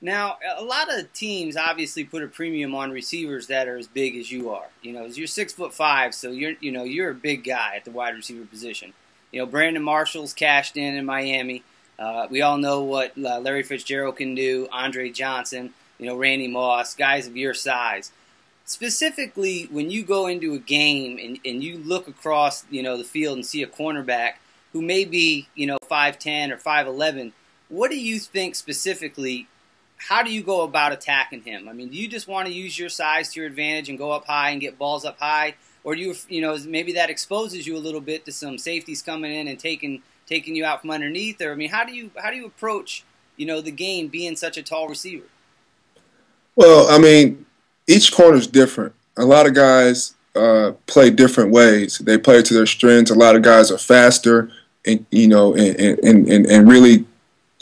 Now, a lot of teams obviously put a premium on receivers that are as big as you are. You know, you're 6'5", so you're a big guy at the wide receiver position. You know, Brandon Marshall's cashed in Miami. We all know what Larry Fitzgerald can do. Andre Johnson, Randy Moss, guys of your size. Specifically, when you go into a game and you look across, the field and see a cornerback who may be, 5'10" or 5'11", what do you think specifically? How do you go about attacking him? I mean, do you just want to use your size to your advantage and go up high and get balls up high? Or do maybe that exposes you a little bit to some safeties coming in and taking you out from underneath? Or, I mean, how do you approach, the game being such a tall receiver? Well, I mean, each corner is different. A lot of guys play different ways. They play to their strengths. A lot of guys are faster and really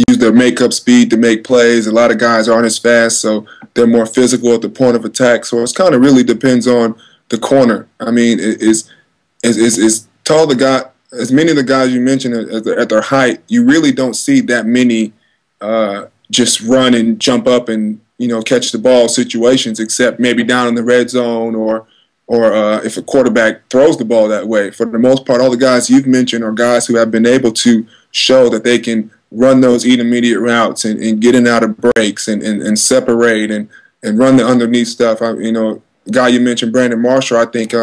use their makeup speed to make plays. A lot of guys aren't as fast, so they're more physical at the point of attack. So it's kind of really depends on the corner. I mean, it's tall the guy. As many of the guys you mentioned at their height, you really don't see that many just run and jump up and catch the ball situations, except maybe down in the red zone or if a quarterback throws the ball that way. For the most part, all the guys you've mentioned are guys who have been able to show that they can run those intermediate routes and get in and out of breaks and separate and run the underneath stuff. The guy you mentioned, Brandon Marshall, I think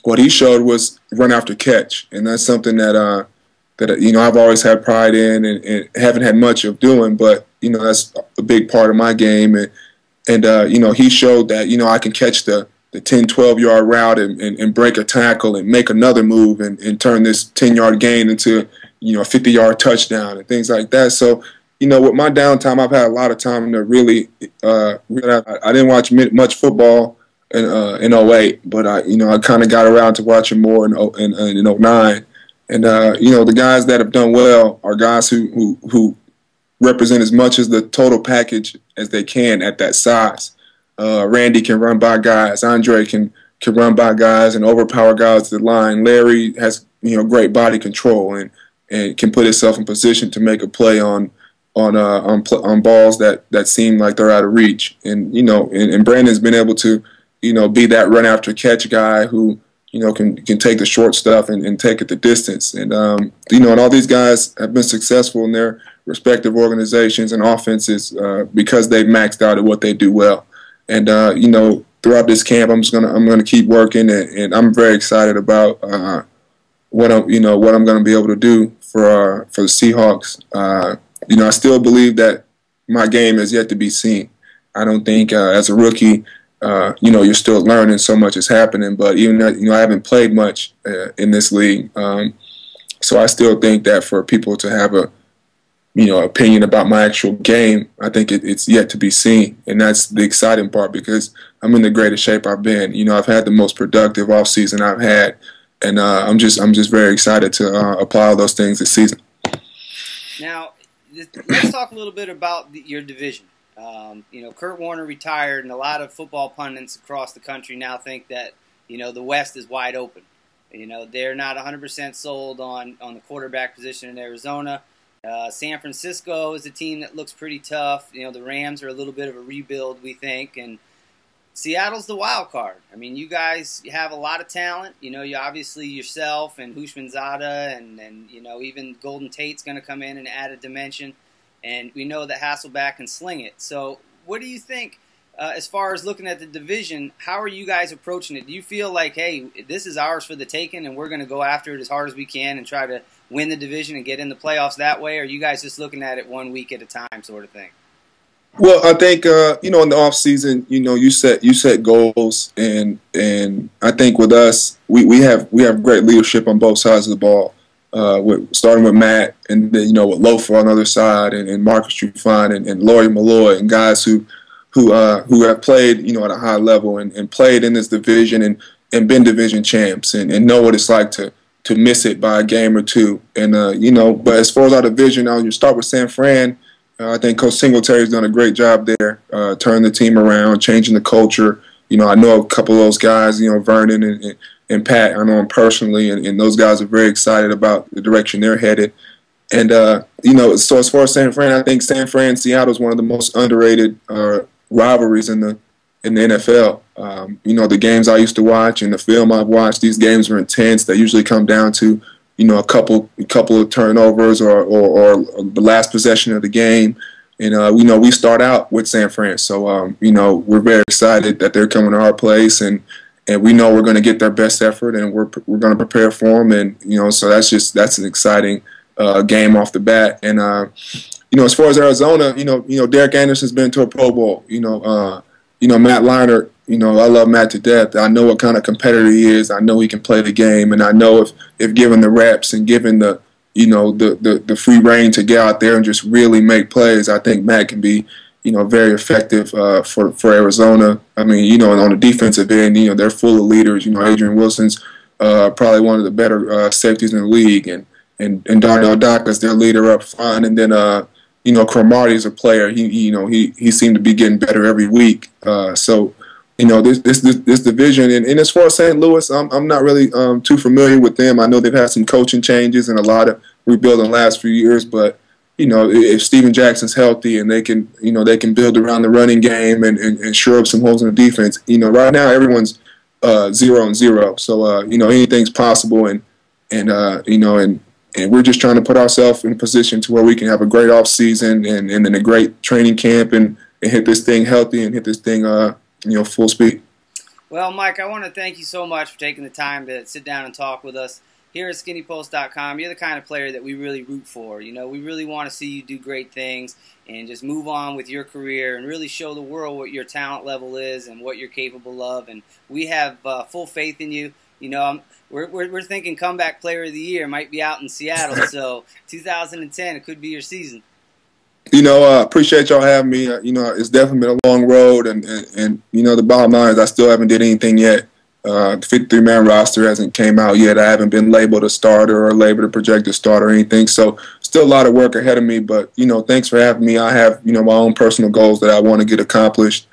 what he showed was run after catch, and that's something that I've always had pride in and haven't had much of doing, but that's a big part of my game, and he showed that I can catch the 10, 12-yard route and break a tackle and make another move and turn this 10-yard gain into a 50-yard touchdown and things like that. So, with my downtime, I've had a lot of time to really. I didn't watch much football in 08, but I kind of got around to watching more in 09. And the guys that have done well are guys who represent as much as the total package as they can at that size. Randy can run by guys. Andre can run by guys and overpower guys to the line. Larry has great body control and can put himself in position to make a play on balls that seem like they're out of reach. And and Brandon's been able to be that run after catch guy who can take the short stuff and take it the distance. And and all these guys have been successful in their respective organizations and offenses because they've maxed out at what they do well. And throughout this camp, I'm gonna keep working, and I'm very excited about what I'm going to be able to do for the Seahawks. I still believe that my game is yet to be seen. I don't think as a rookie, you're still learning, so much is happening. But even I haven't played much in this league, so I still think that for people to have a opinion about my actual game, I think it's yet to be seen, and that's the exciting part because I'm in the greatest shape I've been. I've had the most productive offseason I've had, and I'm just very excited to apply all those things this season. Now, let's talk a little bit about your division. Kurt Warner retired, and a lot of football pundits across the country now think that the West is wide open. They're not 100% sold on the quarterback position in Arizona. San Francisco is a team that looks pretty tough. The Rams are a little bit of a rebuild, we think, and Seattle's the wild card. I mean, you guys have a lot of talent. You obviously yourself and Hushmanzada and even Golden Tate's going to come in and add a dimension. And we know that Hasselbeck can sling it. So what do you think as far as looking at the division? How are you guys approaching it? Do you feel like, hey, this is ours for the taking and we're going to go after it as hard as we can and try to win the division and get in the playoffs that way? Or are you guys just looking at it 1 week at a time sort of thing? Well, I think in the off season, you set goals, and I think with us, we have great leadership on both sides of the ball. Starting with Matt, and then with Lofa on the other side, and Marcus Trufant and Laurie Malloy, and guys who have played at a high level and played in this division and been division champs and know what it's like to miss it by a game or two. And but as far as our division, you start with San Fran. I think Coach Singletary's done a great job there, turning the team around, changing the culture. I know a couple of those guys, Vernon and Pat. I know them personally, and those guys are very excited about the direction they're headed. And so as far as San Fran, I think San Fran Seattle is one of the most underrated rivalries in the NFL. The games I used to watch and the film I've watched, these games are intense. They usually come down to a couple of turnovers or the last possession of the game. And we start out with San Fran, so we're very excited that they're coming to our place, and we know we're going to get their best effort, and we're going to prepare for them, and so that's an exciting game off the bat. And as far as Arizona, Derek Anderson's been to a Pro Bowl. Matt Leinart, I love Matt to death. I know what kind of competitor he is. I know he can play the game, and I know if given the reps and given the free reign to get out there and just really make plays, I think Matt can be very effective for Arizona. I mean, on the defensive end, they're full of leaders. Adrian Wilson's probably one of the better safeties in the league, and Darnell Docker's their leader up front, and then Cromartie's a player. He seemed to be getting better every week. So this division, and as far as St. Louis, I'm not really too familiar with them. I know they've had some coaching changes and a lot of rebuilding the last few years, but if Steven Jackson's healthy and they can build around the running game and shore up some holes in the defense, right now everyone's 0-0. So anything's possible, and we're just trying to put ourselves in a position to where we can have a great off season and then a great training camp and hit this thing healthy and hit this thing full speed. Well, Mike, I want to thank you so much for taking the time to sit down and talk with us here at SkinnyPost.com. You're the kind of player that we really root for. We really want to see you do great things and just move on with your career and really show the world what your talent level is and what you're capable of. And we have full faith in you. We're thinking comeback player of the year might be out in Seattle. So 2010, it could be your season. Appreciate y'all having me. It's definitely been a long road, and the bottom line is I still haven't did anything yet. The 53-man roster hasn't came out yet. I haven't been labeled a starter or labeled a projected starter or anything. So still a lot of work ahead of me. But thanks for having me. I have my own personal goals that I want to get accomplished,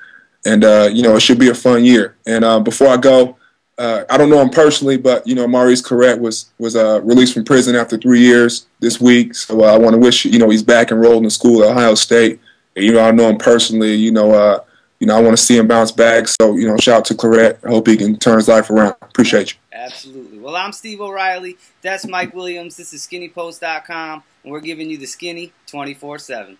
and it should be a fun year. And before I go, I don't know him personally, but Maurice Clarett was released from prison after 3 years this week. So I want to wish he's back enrolled in school at Ohio State. And, I know him personally. I want to see him bounce back. So shout out to Clarett. I hope he can turn his life around. Appreciate you. Absolutely. Well, I'm Steve O'Reilly. That's Mike Williams. This is SkinnyPost.com, and we're giving you the skinny 24/7.